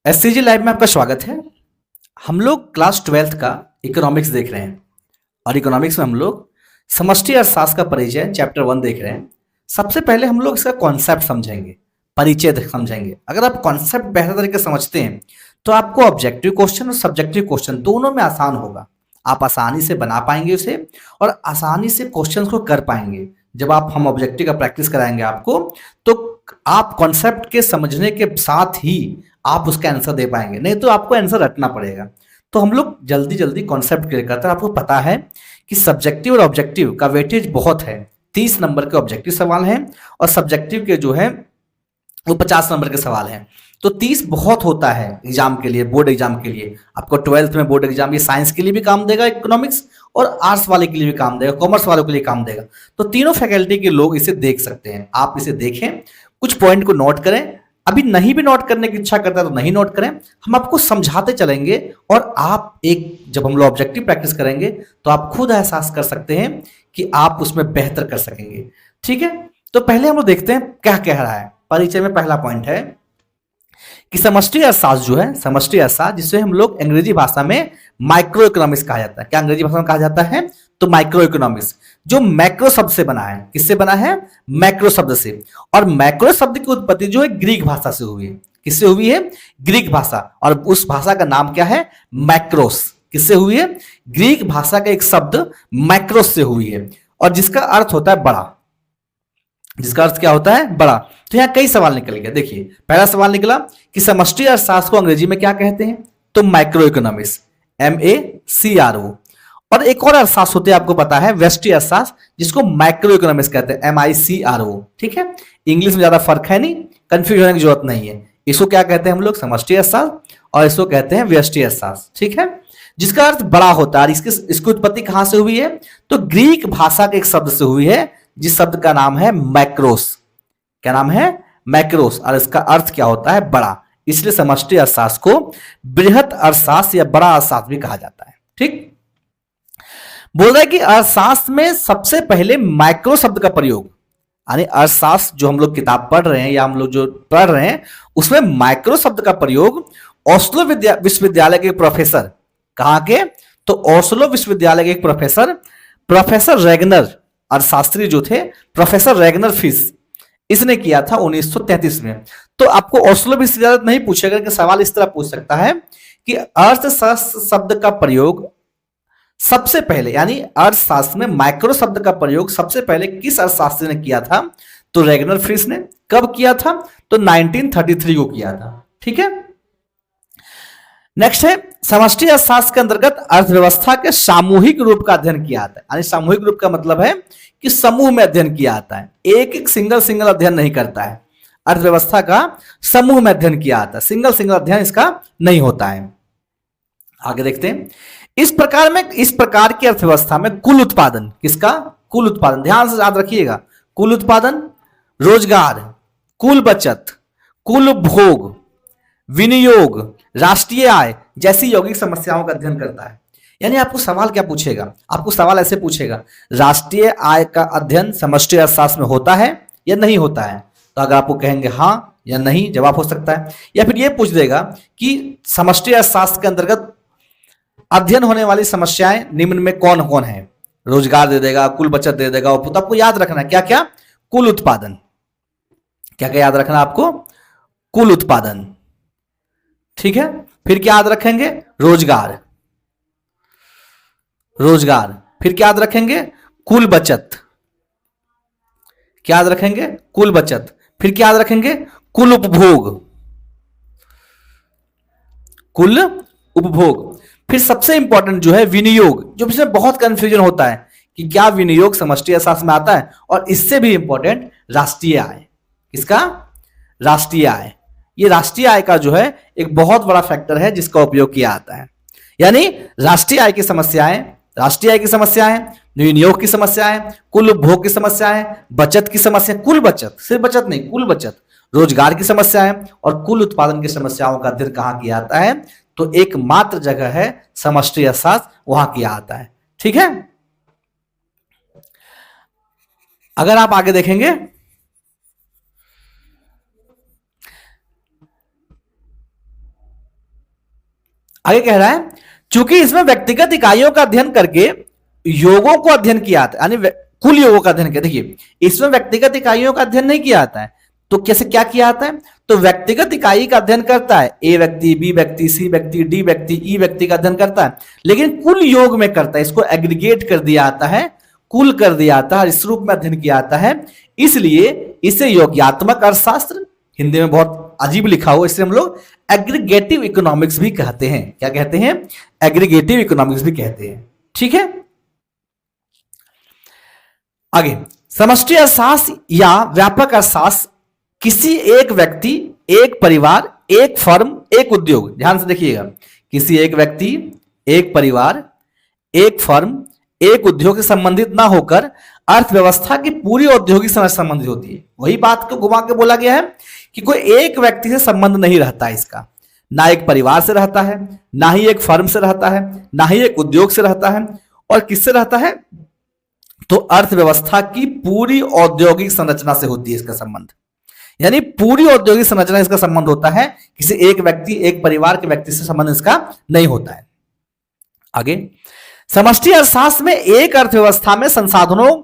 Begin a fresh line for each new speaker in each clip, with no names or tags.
SCG live में आपका स्वागत है। हम लोग क्लास 12th का इकोनॉमिक्स देख रहे हैं और इकोनॉमिक्स में हम लोग समष्टि अर्थशास्त्र का परिचय चैप्टर 1 देख रहे हैं। सबसे पहले हम लोग इसका कॉन्सेप्ट समझेंगे, परिचय समझेंगे। अगर आप कॉन्सेप्ट बेहतर तरीके से समझते हैं तो आपको ऑब्जेक्टिव क्वेश्चन और सब्जेक्टिव क्वेश्चन दोनों में आसान होगा। आप आसानी से बना पाएंगे उसे और आसानी से क्वेश्चन को कर पाएंगे। जब हम ऑब्जेक्टिव का प्रैक्टिस कराएंगे आपको, तो आप कॉन्सेप्ट के समझने के साथ ही आप उसका आंसर दे पाएंगे, नहीं तो आपको आंसर रटना पड़ेगा। तो हम लोग जल्दी जल्दी कॉन्सेप्ट क्लियर करते हैं। आपको पता है कि सब्जेक्टिव और ऑब्जेक्टिव का वेटेज बहुत है। 30 नंबर के ऑब्जेक्टिव सवाल हैं और सब्जेक्टिव के जो है वो 50 नंबर के सवाल हैं। तो 30 बहुत होता है एग्जाम के लिए, बोर्ड एग्जाम के लिए। आपको 12th में बोर्ड एग्जाम, ये साइंस के लिए भी काम देगा इकोनॉमिक्स, और आर्ट्स वाले के लिए भी काम देगा, कॉमर्स वालों के लिए काम देगा। तो तीनों फैकल्टी के लोग इसे देख सकते हैं। आप इसे देखें, कुछ पॉइंट को नोट करें। अभी नहीं भी नोट करने की इच्छा करता है तो नहीं नोट करें, हम आपको समझाते चलेंगे। और आप जब हम लोग ऑब्जेक्टिव प्रैक्टिस करेंगे तो आप खुद एहसास कर सकते हैं कि आप उसमें बेहतर कर सकेंगे। ठीक है, तो पहले हम लोग देखते हैं क्या कह रहा है। परिचय में पहला पॉइंट है कि समष्टि अर्थशास्त्र जो है, समष्टि अर्थशास्त्र, जिसे हम लोग अंग्रेजी भाषा में माइक्रो इकोनॉमिक्स कहा जाता है। क्या अंग्रेजी भाषा में कहा जाता है? तो माइक्रो इकोनॉमिक्स, जो मैक्रो शब्द से बना है। किससे बना है? मैक्रो शब्द से। और मैक्रो शब्द की उत्पत्ति जो है ग्रीक भाषा से हुई है। किससे हुई है? ग्रीक भाषा। और उस भाषा का नाम क्या है? मैक्रोस। किससे हुई है? ग्रीक भाषा का एक शब्द मैक्रोस से हुई है, और जिसका अर्थ होता है बड़ा। जिसका अर्थ क्या होता है? बड़ा। तो यहां कई सवाल निकल गए। देखिए, पहला सवाल निकला कि समष्टि अर्थशास्त्र को अंग्रेजी में क्या कहते हैं? तो माइक्रो इकोनॉमिक्स, MACRO। और एक और अर्थशास्त्र होते हैं, आपको पता है, व्यष्टि अर्थशास्त्र, जिसको माइक्रो इकोनॉमिक्स कहते हैं, MICRO। ठीक है, इंग्लिश में ज्यादा फर्क है नहीं, कंफ्यूज होने की जरूरत नहीं है। इसको क्या कहते हैं हम लोग? समष्टि अर्थशास्त्र, और इसको कहते हैं व्यष्टि अर्थशास्त्र। ठीक है, जिसका अर्थ बड़ा होता है। इसकी उत्पत्ति कहां से हुई है? तो ग्रीक भाषा के एक शब्द से हुई है, जिस शब्द का नाम है मैक्रोस। क्या नाम है? मैक्रोस। और इसका अर्थ क्या होता है? बड़ा। इसलिए समष्टि अर्थशास्त्र को बृहत अर्थशास्त्र या बड़ा अर्थशास्त्र भी कहा जाता है। ठीक, बोल रहा है कि अर्थशास्त्र में सबसे पहले माइक्रो शब्द का प्रयोग, यानी अर्थशास्त्र जो हम लोग किताब पढ़ रहे हैं या हम लोग जो पढ़ रहे हैं, उसमें माइक्रो शब्द का प्रयोग ओस्लो विश्वविद्यालय के प्रोफेसर, कहां के? तो ओस्लो विश्वविद्यालय के एक प्रोफेसर रेगनर, अर्थशास्त्री जो थे, प्रोफेसर रेगनर फिश, इसने किया था 1933 में। तो आपको ओस्लो विश्वविद्यालय नहीं पूछेगा, कि सवाल इस तरह पूछ सकता है कि अर्थशास्त्र शब्द का प्रयोग सबसे पहले, यानी अर्थशास्त्र में माइक्रो शब्द का प्रयोग सबसे पहले किस अर्थशास्त्री ने किया था? तो रेगनर फिश ने। कब किया था? तो 1933 को किया था। ठीक है, नेक्स्ट है, समष्टि अर्थशास्त्र के अंतर्गत अर्थव्यवस्था के सामूहिक रूप का अध्ययन किया जाता है। यानी सामूहिक रूप का मतलब है कि समूह में अध्ययन किया जाता है, एक एक सिंगल अध्ययन नहीं करता है। अर्थव्यवस्था का समूह में अध्ययन किया जाता है, सिंगल अध्ययन इसका नहीं होता है। आगे देखते हैं, इस प्रकार की अर्थव्यवस्था में कुल उत्पादन, किसका? कुल उत्पादन, ध्यान से याद रखिएगा, कुल उत्पादन, रोजगार, कुल बचत, कुल उपभोग, विनियोग, राष्ट्रीय आय जैसी यौगिक समस्याओं का अध्ययन करता है। यानी आपको सवाल क्या पूछेगा? आपको सवाल ऐसे पूछेगा, राष्ट्रीय आय का अध्ययन समष्टि अर्थशास्त्र में होता है या नहीं होता है? तो अगर आपको कहेंगे हाँ या नहीं, जवाब हो सकता है। या फिर यह पूछ देगा कि समष्टि अर्थशास्त्र के अंतर्गत अध्ययन होने वाली समस्याएं निम्न में कौन कौन है? रोजगार दे देगा, कुल बचत दे देगा। तो आपको याद रखना क्या क्या? कुल उत्पादन। क्या क्या याद रखना आपको? कुल उत्पादन। ठीक है, फिर क्या याद रखेंगे? रोजगार। फिर क्या याद रखेंगे? कुल बचत। क्या याद रखेंगे? कुल बचत। फिर क्या याद रखेंगे? कुल उपभोग। फिर सबसे इंपॉर्टेंट जो है विनियोग, जो इसमें बहुत कंफ्यूजन होता है कि क्या विनियोग समष्टि अर्थशास्त्र में आता है। और इससे भी इंपॉर्टेंट राष्ट्रीय आय। किसका? राष्ट्रीय आय। ये राष्ट्रीय आय का जो है एक बहुत बड़ा फैक्टर है जिसका उपयोग किया जाता है। यानी राष्ट्रीय आय की समस्याएं, विनियोग की समस्याएं, कुल उपभोग की समस्याएं, बचत की समस्या, कुल बचत, सिर्फ बचत नहीं, कुल बचत, रोजगार की समस्याएं और कुल उत्पादन की समस्याओं का अध्ययन कहां किया जाता है? तो एकमात्र जगह है समष्टि अर्थशास्त्र, वहां किया जाता है। ठीक है, अगर आप आगे देखेंगे आगे कह रहा है, चूंकि इसमें व्यक्तिगत इकाइयों का अध्ययन करके योगों को अध्ययन किया जाता है, यानी कुल योगों का अध्ययन किया। देखिए, इसमें व्यक्तिगत इकाइयों का अध्ययन नहीं किया जाता है, तो कैसे क्या किया जाता है? तो व्यक्तिगत इकाई का अध्ययन करता है, ए व्यक्ति, बी व्यक्ति, सी व्यक्ति, डी व्यक्ति, ई व्यक्ति का अध्ययन करता है, लेकिन कुल योग में करता है। इसको एग्रीगेट कर दिया जाता है, कुल कर दिया जाता है, इस रूप में अध्ययन किया जाता है। इसलिए इसे योग्यात्मक अर्थशास्त्र, हिंदी में बहुत अजीब लिखा हुआ, इससे हम लोग एग्रीगेटिव इकोनॉमिक्स भी कहते हैं। क्या कहते हैं? एग्रीगेटिव इकोनॉमिक्स भी कहते हैं। ठीक है, आगे, समष्टि अर्थशास्त्र या व्यापक अर्थशास्त्र किसी एक व्यक्ति, एक परिवार, एक फर्म, एक उद्योग, ध्यान से देखिएगा, किसी एक व्यक्ति, एक परिवार, एक फर्म, एक उद्योग से संबंधित ना होकर अर्थव्यवस्था की पूरी औद्योगिक समझ संबंधित होती है। वही बात को घुमा के बोला गया है कि कोई एक व्यक्ति से संबंध नहीं रहता है इसका, ना एक परिवार से रहता है, ना ही एक फर्म से रहता है, ना ही एक उद्योग से रहता है, और किससे रहता है? तो अर्थव्यवस्था की पूरी औद्योगिक संरचना से होती है इसका संबंध, यानी पूरी औद्योगिक संरचना इसका संबंध होता है, किसी एक व्यक्ति, एक परिवार के व्यक्ति से संबंध इसका नहीं होता है। आगे, समष्टि अर्थशास्त्र में एक अर्थव्यवस्था में संसाधनों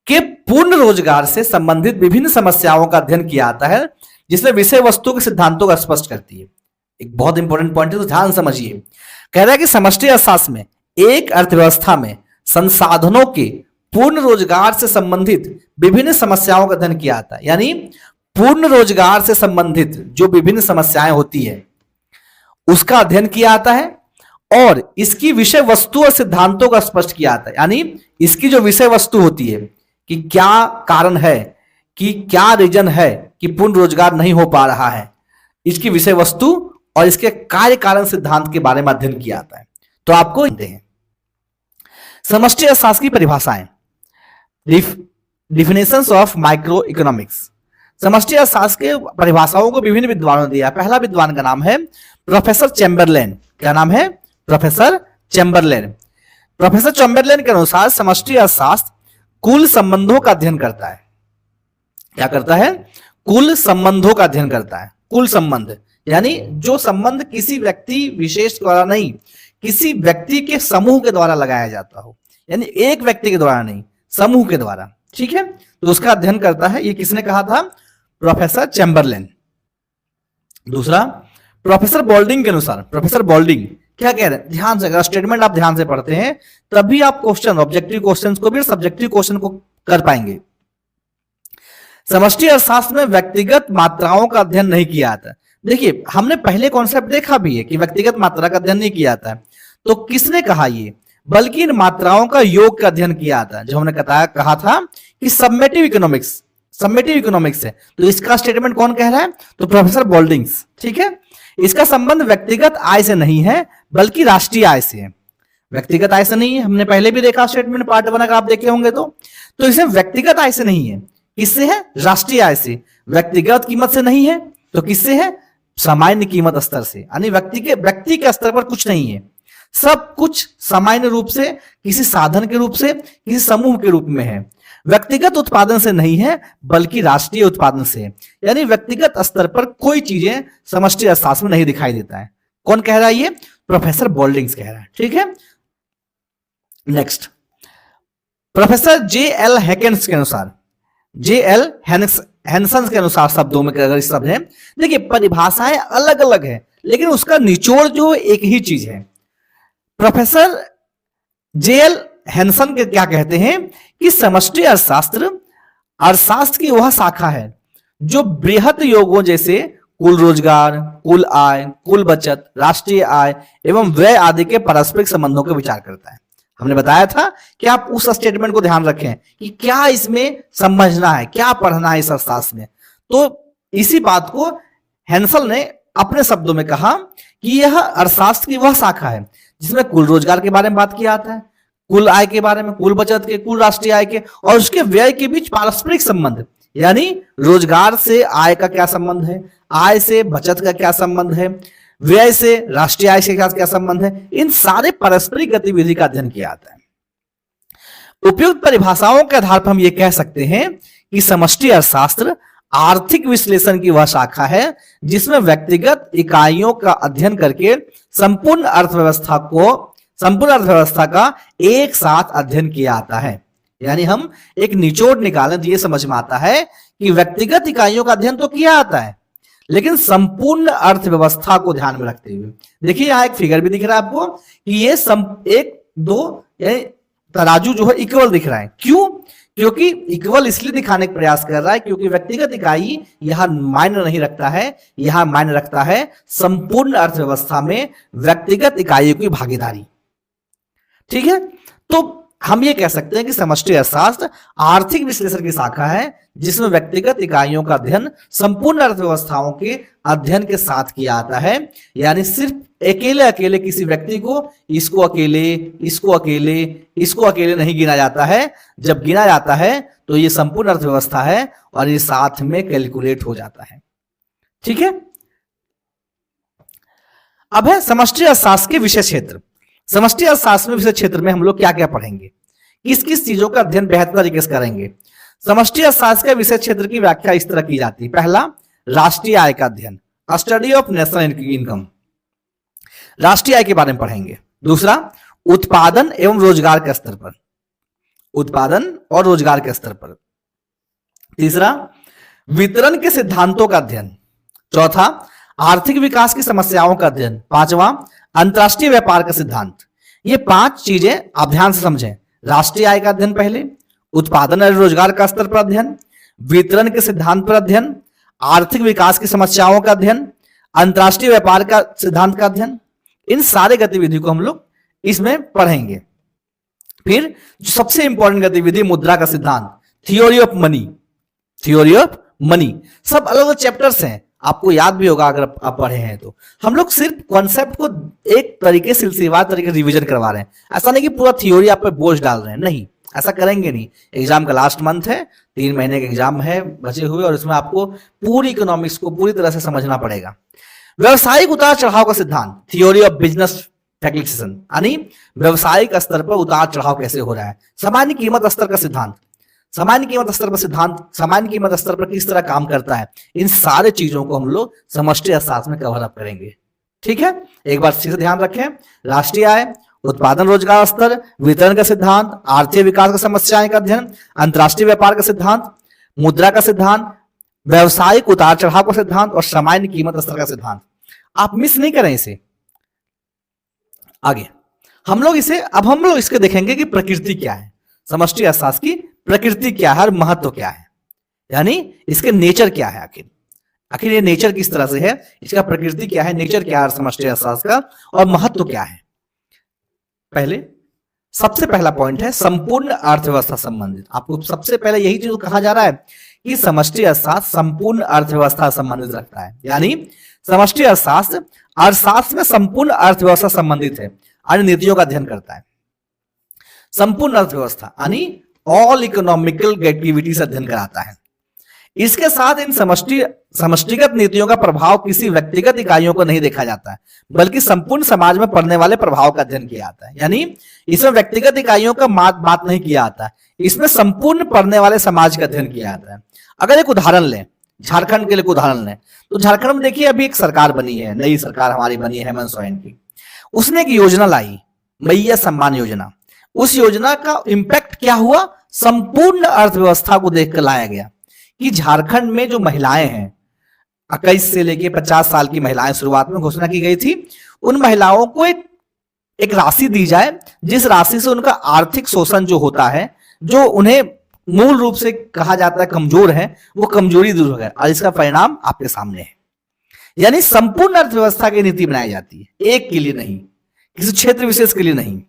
के पूर्ण रोजगार से संबंधित विभिन्न समस्याओं का अध्ययन किया जाता है, जिसमें विषय वस्तु के सिद्धांतों का स्पष्ट करती है। एक बहुत इंपॉर्टेंट पॉइंट है, तो ध्यान समझिए। कह रहा है कि समष्टि अर्थशास्त्र में एक अर्थव्यवस्था में संसाधनों के पूर्ण रोजगार से संबंधित विभिन्न समस्याओं का अध्ययन किया जाता है, यानी पूर्ण रोजगार से संबंधित जो विभिन्न समस्याएं होती है उसका अध्ययन किया जाता है, और इसकी विषय वस्तु और सिद्धांतों का स्पष्ट किया जाता है, यानी इसकी जो विषय वस्तु होती है कि क्या कारण है, कि क्या रीजन है कि पूर्ण रोजगार नहीं हो पा रहा है, इसकी विषय वस्तु और इसके कार्य कारण सिद्धांत के बारे में अध्ययन किया जाता है। तो आपको हैं समष्टि अर्थशास्त्र की परिभाषाएं, डिफिनेशंस ऑफ माइक्रो इकोनॉमिक्स। समष्टि अर्थशास्त्र के परिभाषाओं को विभिन्न विद्वानों ने दिया। पहला विद्वान का नाम है प्रोफेसर चैम्बरलेन। क्या नाम है? Professor Chamberlain. प्रोफेसर चैम्बरलेन के अनुसार समष्टि अर्थशास्त्र कुल संबंधों का अध्ययन करता है। क्या करता है? कुल संबंधों का अध्ययन करता है। कुल संबंध यानी जो संबंध किसी व्यक्ति विशेष द्वारा नहीं, किसी व्यक्ति के समूह के द्वारा लगाया जाता हो, यानी एक व्यक्ति के द्वारा नहीं, समूह के द्वारा। ठीक है, तो उसका अध्ययन करता है। ये किसने कहा था? Professor Chamberlain. दूसरा, प्रोफेसर बॉल्डिंग के अनुसार, प्रोफेसर बॉल्डिंग क्या कह रहे हैं? ध्यान से, अगर स्टेटमेंट आप ध्यान से पढ़ते हैं तभी आप क्वेश्चन, ऑब्जेक्टिव क्वेश्चन को भी, सब्जेक्टिव क्वेश्चन को कर पाएंगे। समष्टि अर्थशास्त्र में व्यक्तिगत मात्राओं का अध्ययन नहीं किया जाता। देखिए, हमने पहले कॉन्सेप्ट देखा भी है कि व्यक्तिगत मात्रा का अध्ययन नहीं किया जाता है, तो किसने कहा ये? बल्कि इन मात्राओं का योग का अध्ययन किया जाता है, जो हमने कहा था कि सबमेटिव इकोनॉमिक्स, सबमेटिव इकोनॉमिक्स है। तो इसका स्टेटमेंट कौन कह रहा है? तो प्रोफेसर बॉल्डिंग्स। ठीक है, इसका संबंध व्यक्तिगत आय से नहीं है बल्कि राष्ट्रीय आय से है। व्यक्तिगत आय से नहीं है, हमने पहले भी देखा स्टेटमेंट, पार्ट 1 अगर आप देखे होंगे तो इसे व्यक्तिगत आय से नहीं है। किससे है? राष्ट्रीय आय से। व्यक्तिगत कीमत से नहीं है तो किससे है? सामान्य कीमत स्तर से, यानी व्यक्ति के स्तर पर कुछ नहीं है, सब कुछ सामान्य रूप से, किसी साधन के रूप से, किसी समूह के रूप में है। व्यक्तिगत उत्पादन से नहीं है बल्कि राष्ट्रीय उत्पादन से है, यानी व्यक्तिगत स्तर पर कोई चीजें समष्टि अर्थशास्त्र में नहीं दिखाई देता है। कौन कह रहा है ये? प्रोफेसर बॉल्डिंग्स कह रहा है। ठीक है, नेक्स्ट, प्रोफेसर जे.एल. हैकेंस के अनुसार, जे.एल. हैंसन के अनुसार शब्दों में अगर शब्द है, देखिए परिभाषाएं अलग अलग है लेकिन उसका निचोड़ जो एक ही चीज है। प्रोफेसर जे.एल. हैंसन के क्या कहते हैं कि समष्टि अर्थशास्त्र अर्थशास्त्र की वह शाखा है जो बृहत योगों जैसे कुल रोजगार, कुल आय, कुल बचत, राष्ट्रीय आय एवं व्यय आदि के पारस्परिक संबंधों का विचार करता है। हमने बताया था कि आप उस स्टेटमेंट को ध्यान रखें कि क्या इसमें समझना है, क्या पढ़ना है इस अर्थशास्त्र में। तो इसी बात को हैंसल ने अपने शब्दों में कहा कि यह अर्थशास्त्र की वह शाखा है जिसमें कुल रोजगार के बारे में बात किया जाता है, कुल आय के बारे में, कुल बचत के, कुल राष्ट्रीय आय के और उसके व्यय के बीच पारस्परिक संबंध, यानी रोजगार से आय का क्या संबंध है, आय से बचत का क्या संबंध है, व्यय से राष्ट्रीय आय से क्या संबंध है, इन सारे पारस्परिक गतिविधि का अध्ययन किया जाता है। उपयुक्त परिभाषाओं के आधार पर हम ये कह सकते हैं कि समष्टि अर्थशास्त्र आर्थिक विश्लेषण की वह शाखा है जिसमें व्यक्तिगत इकाइयों का अध्ययन करके संपूर्ण अर्थव्यवस्था का एक साथ अध्ययन किया आता है। यानी हम एक निचोड़ निकालें तो ये समझ में आता है कि व्यक्तिगत इकाइयों का अध्ययन तो किया आता है, लेकिन संपूर्ण अर्थव्यवस्था को ध्यान में रखते हुए। देखिए यहां एक फिगर भी दिख रहा है आपको कि ये एक दो तराजू जो है इक्वल दिख रहा है। क्यों? क्योंकि इक्वल इसलिए दिखाने का प्रयास कर रहा है क्योंकि व्यक्तिगत इकाई यहां मायने नहीं रखता है, यहां मायने रखता है संपूर्ण अर्थव्यवस्था में व्यक्तिगत इकाइयों की भागीदारी। ठीक है, तो हम ये कह सकते हैं कि समष्टि अर्थशास्त्र आर्थिक विश्लेषण की शाखा है जिसमें व्यक्तिगत इकाइयों का अध्ययन संपूर्ण अर्थव्यवस्थाओं के अध्ययन के साथ किया जाता है। यानी सिर्फ अकेले किसी व्यक्ति को इसको अकेले नहीं गिना जाता है। जब गिना जाता है तो ये संपूर्ण अर्थव्यवस्था है और ये साथ में कैलकुलेट हो जाता है। ठीक है, अब है समष्टि अर्थशास्त्र के विषय क्षेत्र। समष्टि अर्थशास्त्र में विषय क्षेत्र में हम लोग क्या क्या पढ़ेंगे, किस किस चीजों का अध्ययन बेहतर तरीके से करेंगे। समष्टि अर्थशास्त्र के विषय क्षेत्र की व्याख्या इस तरह की जाती है। पहला, राष्ट्रीय आय का अध्ययन, स्टडी ऑफ नेशनल इनकम, राष्ट्रीय आय के बारे में पढ़ेंगे। दूसरा, उत्पादन एवं रोजगार के स्तर पर, उत्पादन और रोजगार के स्तर पर। तीसरा, वितरण के सिद्धांतों का अध्ययन। चौथा, आर्थिक विकास की समस्याओं का अध्ययन। पांचवा, अंतरराष्ट्रीय व्यापार का सिद्धांत। ये 5 चीजें आप ध्यान से समझें। राष्ट्रीय आय का अध्ययन पहले, उत्पादन और रोजगार का स्तर पर अध्ययन, वितरण के सिद्धांत पर अध्ययन, आर्थिक विकास की समस्याओं का अध्ययन, अंतरराष्ट्रीय व्यापार का सिद्धांत का अध्ययन। इन सारे गतिविधि को हम लोग इसमें पढ़ेंगे। फिर जो सबसे इंपॉर्टेंट गतिविधि, मुद्रा का सिद्धांत, theory of money, theory of money. सब अलग अलग चैप्टर्स हैं, आपको याद भी होगा अगर आप पढ़े हैं तो। हम लोग सिर्फ कॉन्सेप्ट को एक तरीके सिलसिलेवार तरीके रिवीजन करवा रहे हैं। ऐसा नहीं कि पूरा थियोरी आप पे बोझ डाल रहे हैं, नहीं, ऐसा करेंगे नहीं। एग्जाम का लास्ट मंथ है, 3 महीने का एग्जाम है बचे हुए, और इसमें आपको पूरी इकोनॉमिक्स को पूरी तरह से समझना पड़ेगा। व्यवसायिक उतार चढ़ाव का सिद्धांत, थियोरी ऑफ बिजनेस फ्लक्चुएशन, यानी व्यवसायिक स्तर पर उतार चढ़ाव कैसे हो रहा है। सामान्य कीमत स्तर का सिद्धांत, सामान्य कीमत स्तर पर सिद्धांत, सामान्य कीमत स्तर पर किस तरह काम करता है। इन सारे चीजों को हम लोग समष्टि अर्थशास्त्र में कवर अप करेंगे। ठीक है, एक बार अच्छे से ध्यान रखें। राष्ट्रीय आय, उत्पादन रोजगार स्तर, वितरण का सिद्धांत, आर्थिक विकास की समस्याएं का अध्ययन, अंतरराष्ट्रीय व्यापार का सिद्धांत, मुद्रा का सिद्धांत, व्यवसायिक उतार चढ़ाव का सिद्धांत और सामान्य कीमत स्तर का सिद्धांत। आप मिस नहीं करें इसे। आगे हम लोग इसके देखेंगे कि प्रकृति क्या है, समष्टि अर्थशास्त्र की प्रकृति क्या है और महत्व क्या है, यानी इसके नेचर क्या है। आखिर ये नेचर किस तरह से है, इसका प्रकृति क्या है, नेचर क्या है समष्टि अर्थशास्त्र का, और महत्व क्या है। सबसे पहला पॉइंट है संपूर्ण अर्थव्यवस्था संबंधित। आपको सबसे पहले यही चीज कहा जा रहा है कि समष्टि अर्थशास्त्र संपूर्ण अर्थव्यवस्था संबंधित रखता है। यानी समष्टि अर्थशास्त्र में संपूर्ण अर्थव्यवस्था संबंधित है, अन्य नीतियों का अध्ययन करता है। संपूर्ण अर्थव्यवस्था यानी ऑल इकोनॉमिकल एक्टिविटीज अध्ययन कराता है। इसके साथ इन समष्टिगत नीतियों का प्रभाव किसी व्यक्तिगत इकाइयों को नहीं देखा जाता है, बल्कि संपूर्ण समाज में पड़ने वाले प्रभाव का अध्ययन किया जाता है। यानी इसमें व्यक्तिगत इकाइयों का बात नहीं किया जाता, इसमें संपूर्ण पड़ने वाले समाज का अध्ययन किया जाता है। अगर एक उदाहरण लें, झारखंड के लिए उदाहरण लें, तो झारखंड में देखिए अभी एक सरकार बनी है, नई सरकार हमारी बनी है हेमंत सोरेन की। उसने एक योजना लाई, मैया सम्मान योजना। उस योजना का इंपैक्ट क्या हुआ, संपूर्ण अर्थव्यवस्था को देखकर लाया गया कि झारखंड में जो महिलाएं हैं, 21 से लेकर 50 साल की महिलाएं शुरुआत में घोषणा की गई थी, उन महिलाओं को एक राशि दी जाए जिस राशि से उनका आर्थिक शोषण जो होता है, जो उन्हें मूल रूप से कहा जाता है कमजोर है, वो कमजोरी दूर हो गया। और इसका परिणाम आपके सामने है। यानी संपूर्ण अर्थव्यवस्था की नीति बनाई जाती है, एक के लिए नहीं, किसी क्षेत्र विशेष के लिए नहीं।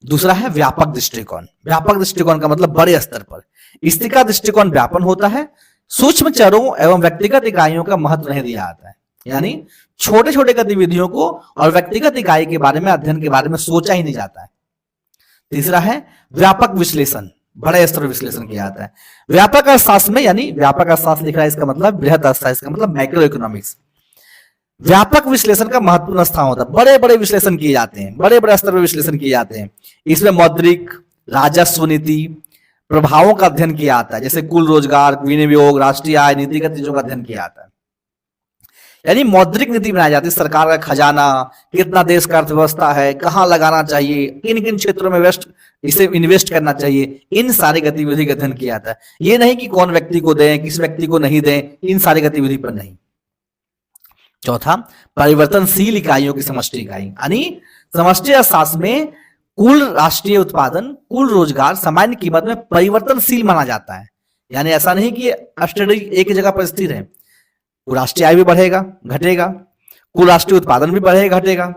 दूसरा है व्यापक दृष्टिकोण। व्यापक दृष्टिकोण का मतलब बड़े स्तर पर। इसका दृष्टिकोण व्यापन होता है, सूक्ष्म चरों एवं व्यक्तिगत इकाइयों का महत्व नहीं दिया जाता है। यानी छोटे छोटे गतिविधियों को और व्यक्तिगत इकाई के बारे में, अध्ययन के बारे में सोचा ही नहीं जाता है। तीसरा है व्यापक विश्लेषण, बड़े स्तर पर विश्लेषण किया जाता है। व्यापक अर्थशास्त्र में, यानी व्यापक अर्थशास्त्र लिख रहा है, इसका मतलब बृहत अर्थशास्त्र, इसका मतलब मैक्रो इकोनॉमिक्स। व्यापक विश्लेषण का महत्वपूर्ण स्थान होता है, बड़े बड़े विश्लेषण किए जाते हैं, बड़े बड़े स्तर पर विश्लेषण किए जाते हैं। इसमें मौद्रिक, राजस्व नीति, प्रभावों का अध्ययन किया जाता है, जैसे कुल रोजगार, विनियोग, राष्ट्रीय आय, नीतिगत चीजों का अध्ययन किया जाता है। यानी मौद्रिक नीति बनाई जाती है, सरकार का खजाना, कितना देश का अर्थव्यवस्था है, कहाँ लगाना चाहिए, किन किन क्षेत्रों में इसे इन्वेस्ट करना चाहिए, इन सारी गतिविधि का अध्ययन किया जाता है। ये नहीं कि कौन व्यक्ति को दें, किस व्यक्ति को नहीं दें, इन सारी गतिविधि पर नहीं। चौथा, परिवर्तनशील इकाइयों की समष्टि इकाई, यानी समष्टि अर्थशास्त्र में कुल राष्ट्रीय उत्पादन, कुल रोजगार सामान्य कीमत में परिवर्तनशील माना जाता है। यानी ऐसा नहीं कि स्टडी एक ही जगह पर स्थिर है, राष्ट्रीय आय भी बढ़ेगा घटेगा, कुल राष्ट्रीय उत्पादन भी बढ़ेगा घटेगा,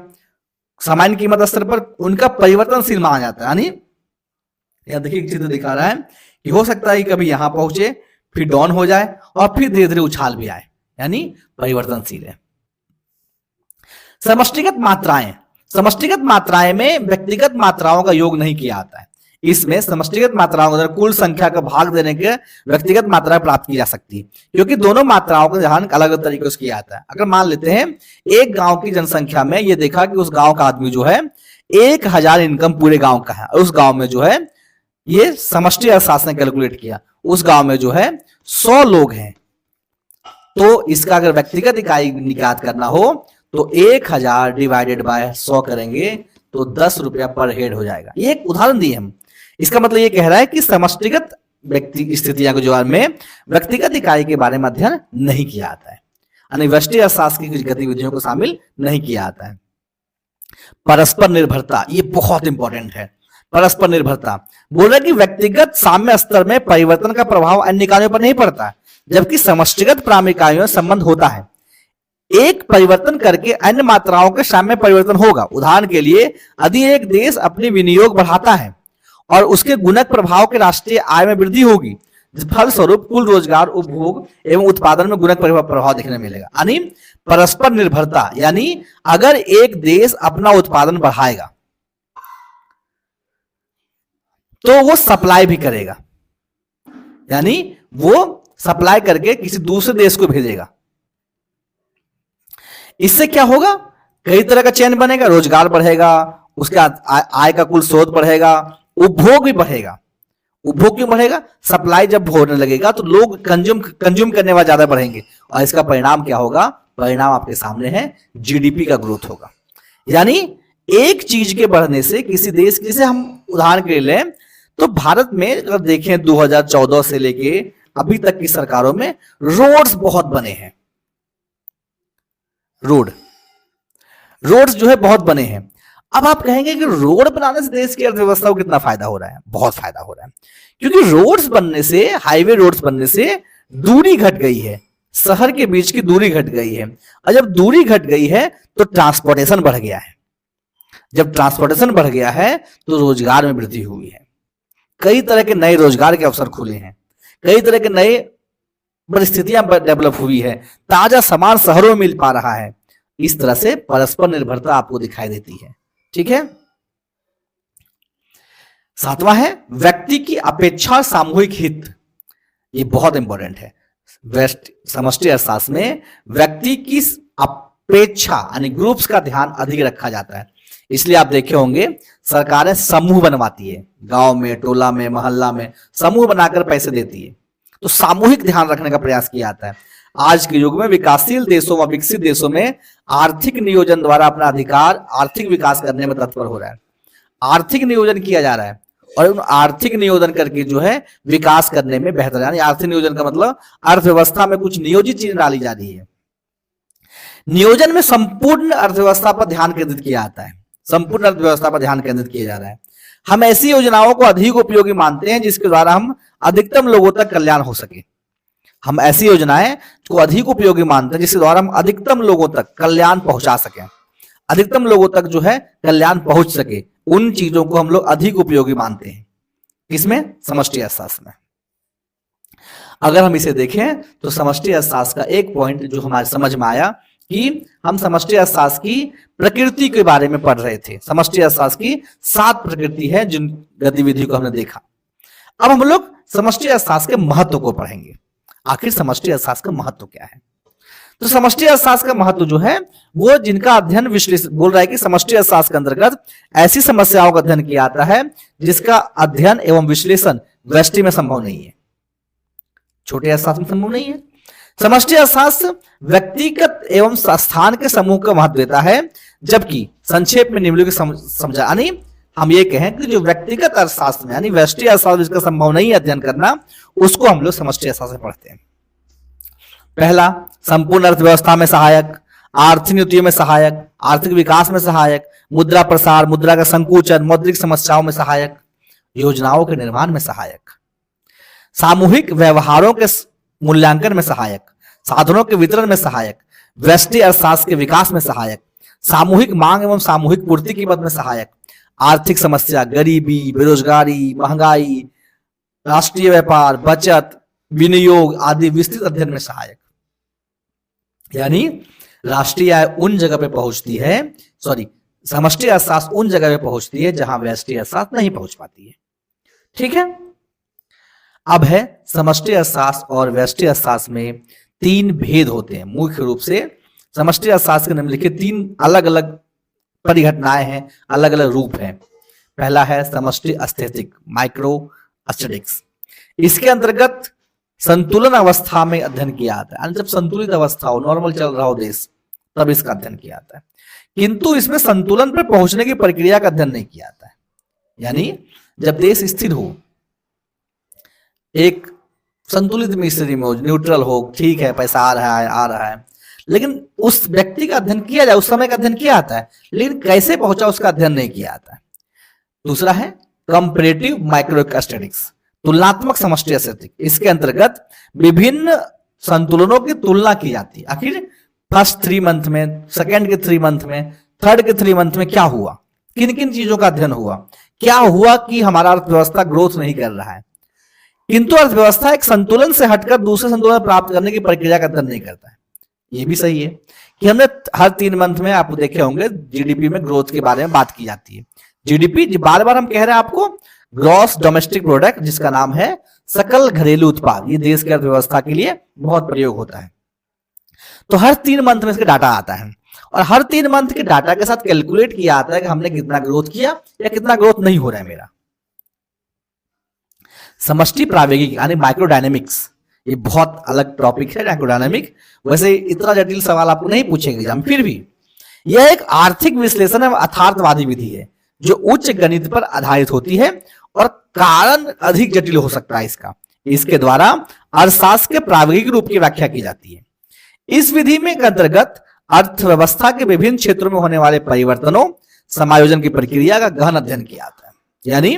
सामान्य कीमत स्तर पर उनका परिवर्तनशील माना जाता है। यानी यह देखिए चित्र दिखा रहा है कि हो सकता है कि कभी यहां पहुंचे, फिर डाउन हो जाए और फिर धीरे धीरे उछाल भी आए, यानी परिवर्तनशील है। समष्टिगत मात्राएं, समष्टिगत मात्राएं में व्यक्तिगत मात्राओं का योग नहीं किया जाता है। इसमें समष्टिगत मात्राओं को कुल संख्या का भाग देने के व्यक्तिगत मात्राएं प्राप्त की जा सकती है, क्योंकि दोनों मात्राओं का ध्यान अलग अलग तरीके से किया जाता है। अगर मान लेते हैं एक गांव की जनसंख्या में ये देखा कि उस गांव का आदमी जो है 1000 इनकम पूरे गांव का है, और उस गांव में जो है ये समष्टि अर्थशास्त्र ने कैलकुलेट किया, उस गांव में जो है 100 लोग हैं, तो इसका अगर व्यक्तिगत इकाई निकात करना हो तो 1000 डिवाइडेड बाय 100 करेंगे तो 10 रुपया पर हेड हो जाएगा। ये एक उदाहरण दिए हम। इसका मतलब ये कह रहा है कि समष्टिगत व्यक्ति स्थितियों के जोड़ में व्यक्तिगत इकाई के बारे में अध्ययन नहीं किया जाता है, यानी व्यष्टि अर्थशास्त्र की गतिविधियों को शामिल नहीं किया जाता है। परस्पर निर्भरता, ये बहुत इंपॉर्टेंट है। परस्पर निर्भरता बोल रहा है कि व्यक्तिगत साम्य स्तर में परिवर्तन का प्रभाव अन्य इकाइयों पर नहीं पड़ता, जबकि समष्टिगत प्राथमिक इकाइयों में संबंध होता है। एक परिवर्तन करके अन्य मात्राओं के साम्य परिवर्तन होगा। उदाहरण के लिए, यदि एक देश अपनी विनियोग बढ़ाता है और उसके गुणक प्रभाव के राष्ट्रीय आय में वृद्धि होगी, फलस्वरूप कुल रोजगार, उपभोग एवं उत्पादन में गुणक प्रभाव देखने मिलेगा। यानी परस्पर निर्भरता, यानी अगर एक देश अपना उत्पादन बढ़ाएगा तो वो सप्लाई भी करेगा, यानी वो सप्लाई करके किसी दूसरे देश को भेजेगा। इससे क्या होगा, कई तरह का चैन बनेगा, रोजगार बढ़ेगा, उसका आय का कुल स्रोत बढ़ेगा, उपभोग भी बढ़ेगा। उपभोग क्यों बढ़ेगा, सप्लाई जब होने लगेगा तो लोग कंज्यूम करने वाले ज्यादा बढ़ेंगे, और इसका परिणाम क्या होगा, परिणाम आपके सामने है, जीडीपी का ग्रोथ होगा। यानी एक चीज के बढ़ने से किसी देश, जैसे हम उदाहरण के लिए लें तो भारत में अगर देखें 2014 से लेके अभी तक की सरकारों में रोड्स बहुत बने हैं, रोड्स जो है बहुत बने हैं। अब आप कहेंगे कि रोड बनाने से देश की अर्थव्यवस्था को कितना फायदा हो रहा है, बहुत फायदा हो रहा है, क्योंकि रोड्स बनने से, हाईवे रोड्स बनने से दूरी घट गई है, शहर के बीच की दूरी घट गई है, और जब दूरी घट गई है तो ट्रांसपोर्टेशन बढ़ गया है। जब ट्रांसपोर्टेशन बढ़ गया है तो रोजगार में वृद्धि हुई है, कई तरह के नए रोजगार के अवसर खुले हैं, कई तरह के नए परिस्थितियां डेवलप हुई है, ताजा सामान शहरों में मिल पा रहा है। इस तरह से परस्पर निर्भरता आपको दिखाई देती है। ठीक है। सातवां है व्यक्ति की अपेक्षा सामूहिक हित, ये बहुत इंपॉर्टेंट है। समष्टि अर्थशास्त्र में व्यक्ति की अपेक्षा यानी ग्रुप्स का ध्यान अधिक रखा जाता है। इसलिए आप देखे होंगे सरकारें समूह बनवाती है, गांव में, टोला में, मोहल्ला में समूह बनाकर पैसे देती है, तो सामूहिक ध्यान रखने का प्रयास किया जाता है। आज के युग में विकासशील देशों व विकसित देशों में आर्थिक नियोजन द्वारा अपना अधिकार, आर्थिक विकास करने में तत्पर हो रहा है। आर्थिक नियोजन किया जा रहा है और उन आर्थिक नियोजन करके जो है विकास करने में बेहतर, यानी आर्थिक नियोजन का मतलब अर्थव्यवस्था में कुछ नियोजित चीज डाली जा रही है। नियोजन में संपूर्ण अर्थव्यवस्था पर ध्यान केंद्रित किया जाता है, संपूर्ण अर्थव्यवस्था पर ध्यान केंद्रित किया जा रहा है। हम ऐसी योजनाओं को अधिक उपयोगी मानते हैं जिसके द्वारा हम अधिकतम लोगों तक कल्याण हो सके। हम ऐसी योजनाएं को अधिक उपयोगी मानते हैं जिसके द्वारा हम अधिकतम लोगों तक कल्याण पहुंचा सकें, अधिकतम लोगों तक जो है कल्याण पहुंच सके, उन चीजों को हम लोग अधिक उपयोगी मानते हैं। किसमें? समष्टि अर्थशास्त्र में। अगर हम इसे देखें तो समष्टि अर्थशास्त्र का एक पॉइंट जो हमारे समझ में आया कि हम समष्टि अर्थशास्त्र की प्रकृति के बारे में पढ़ रहे थे। समष्टि अर्थशास्त्र की 7 प्रकृति है जिन गतिविधि को हमने देखा। अब हम लोग समष्टि अर्थशास्त्र के महत्व को पढ़ेंगे। आखिर समष्टि अर्थशास्त्र का महत्व क्या है? तो समष्टि अर्थशास्त्र का महत्व जो है वो जिनका अध्ययन विश्लेषण बोल रहा है कि समष्टि अर्थशास्त्र के अंतर्गत ऐसी समस्याओं का अध्ययन किया जाता है जिसका अध्ययन एवं विश्लेषण व्यष्टि में संभव नहीं है, छोटे अर्थशास्त्र में संभव नहीं है। समष्टि अर्थशास्त्र व्यक्तिगत एवं स्थान के समूह का महत्व देता है, जबकि संक्षेप में निम्नलिखित समझा, यानी हम ये कहें कि जो व्यक्तिगत अर्थशास्त्र में यानी व्यष्टि अर्थशास्त्र जिसका संभव नहीं है अध्ययन करना, उसको हम लोग समष्टि अर्थशास्त्र पढ़ते हैं। पहला, संपूर्ण अर्थव्यवस्था में सहायक, आर्थिक नीतियों में सहायक, आर्थिक विकास में सहायक, मुद्रा प्रसार, मुद्रा का संकुचन, मौद्रिक समस्याओं में सहायक, योजनाओं के निर्माण में सहायक, सामूहिक व्यवहारों के मूल्यांकन में सहायक, साधनों के वितरण में सहायक, व्यष्टि अर्थशास्त्र के विकास में सहायक, सामूहिक मांग एवं सामूहिक पूर्ति की मद में सहायक, आर्थिक समस्या, गरीबी, बेरोजगारी, महंगाई, राष्ट्रीय व्यापार, बचत, विनियोग आदि विस्तृत अध्ययन में सहायक। यानी राष्ट्रीय आय उन जगह पे पहुंचती है, समष्टि अर्थशास्त्र उन जगह पे पहुंचती है जहां व्यष्टि अर्थशास्त्र नहीं पहुंच पाती है। ठीक है, अब है समष्टि अर्थशास्त्र और व्यष्टि अर्थशास्त्र में तीन भेद होते हैं मुख्य रूप से। समष्टि अर्थशास्त्र के निम्नलिखित तीन अलग अलग परिघटनाएं हैं, अलग अलग रूप हैं। पहला है समष्टि एस्थेटिक, माइक्रो एस्थेटिक्स। इसके अंतर्गत संतुलन अवस्था में अध्ययन किया जाता है, जब संतुलित अवस्था हो, नॉर्मल चल रहा हो देश, तब इसका अध्ययन किया जाता है। किंतु इसमें संतुलन पर पहुंचने की प्रक्रिया का अध्ययन नहीं किया जाता है। यानी जब देश स्थिर हो, एक संतुलित स्थिति में हो, न्यूट्रल हो, ठीक है, पैसा आ रहा है, लेकिन उस व्यक्ति का अध्ययन किया जाए, उस समय का अध्ययन किया जाता है, लेकिन कैसे पहुंचा उसका अध्ययन नहीं किया जाता है। दूसरा है कंपैरेटिव माइक्रोइकोनॉमिक्स, तुलनात्मक समष्टि एस्थेटिक। इसके अंतर्गत विभिन्न संतुलनों की तुलना की जाती है। आखिर फर्स्ट 3 मंथ में, सेकेंड के 3 मंथ में, थर्ड के 3 मंथ में क्या हुआ, किन किन चीजों का अध्ययन हुआ, क्या हुआ कि हमारा अर्थव्यवस्था ग्रोथ नहीं कर रहा है। किंतु अर्थव्यवस्था एक संतुलन से हटकर दूसरे संतुलन प्राप्त करने की प्रक्रिया का अध्ययन नहीं करता है। ये भी सही है कि हमने हर 3 मंथ में आप देखे होंगे जीडीपी में ग्रोथ के बारे में बात की जाती है। जीडीपी बार बार हम कह रहे हैं आपको, ग्रॉस डोमेस्टिक प्रोडक्ट, जिसका नाम है सकल घरेलू उत्पाद। ये देश की अर्थव्यवस्था के लिए बहुत प्रयोग होता है। तो हर 3 मंथ में इसका डाटा आता है और हर 3 मंथ के डाटा के साथ कैलकुलेट किया जाता है कि हमने कितना ग्रोथ किया या कितना ग्रोथ नहीं हो रहा है मेरा। समष्टि प्रावेगिक यानी माइक्रोडायनेमिक्स, ये बहुत अलग टॉपिक है माइक्रोडायनेमिक। वैसे इतना जटिल सवाल आपको नहीं पूछेंगे एग्जाम, फिर भी यह एक आर्थिक विश्लेषण एवं अर्थार्थवादी विधि है जो उच्च गणित पर आधारित होती है और कारण अधिक जटिल हो सकता है इसका। इसके द्वारा अर्थशास्त्र के प्रायोगिक रूप की व्याख्या की जाती है। इस विधि में के अंतर्गत अर्थव्यवस्था के विभिन्न क्षेत्रों में होने वाले परिवर्तनों, समायोजन की प्रक्रिया का गहन अध्ययन किया जाता है। यानी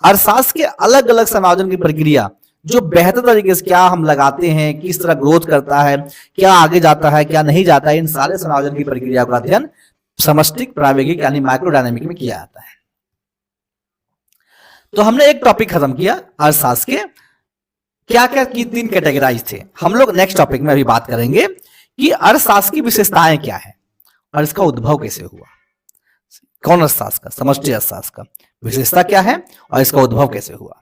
अर्थशास्त्र के अलग अलग समायोजन की प्रक्रिया, जो बेहतर तरीके से क्या हम लगाते हैं, किस तरह ग्रोथ करता है, क्या आगे जाता है, क्या नहीं जाता है, इन सारे समायोजन की प्रक्रिया का अध्ययन समष्टि प्रावेगिक यानी माइक्रोडायनेमिक में किया जाता है। तो हमने एक टॉपिक खत्म किया अर्थशास्त्र के क्या क्या की 3 कैटेगराइज थे। हम लोग नेक्स्ट टॉपिक में अभी बात करेंगे कि अर्थशास्त्र की विशेषताएं क्या है और इसका उद्भव कैसे हुआ। कौन अर्थशास्त्र का? समष्टि अर्थशास्त्र का विशेषता क्या है और इसका उद्भव कैसे हुआ।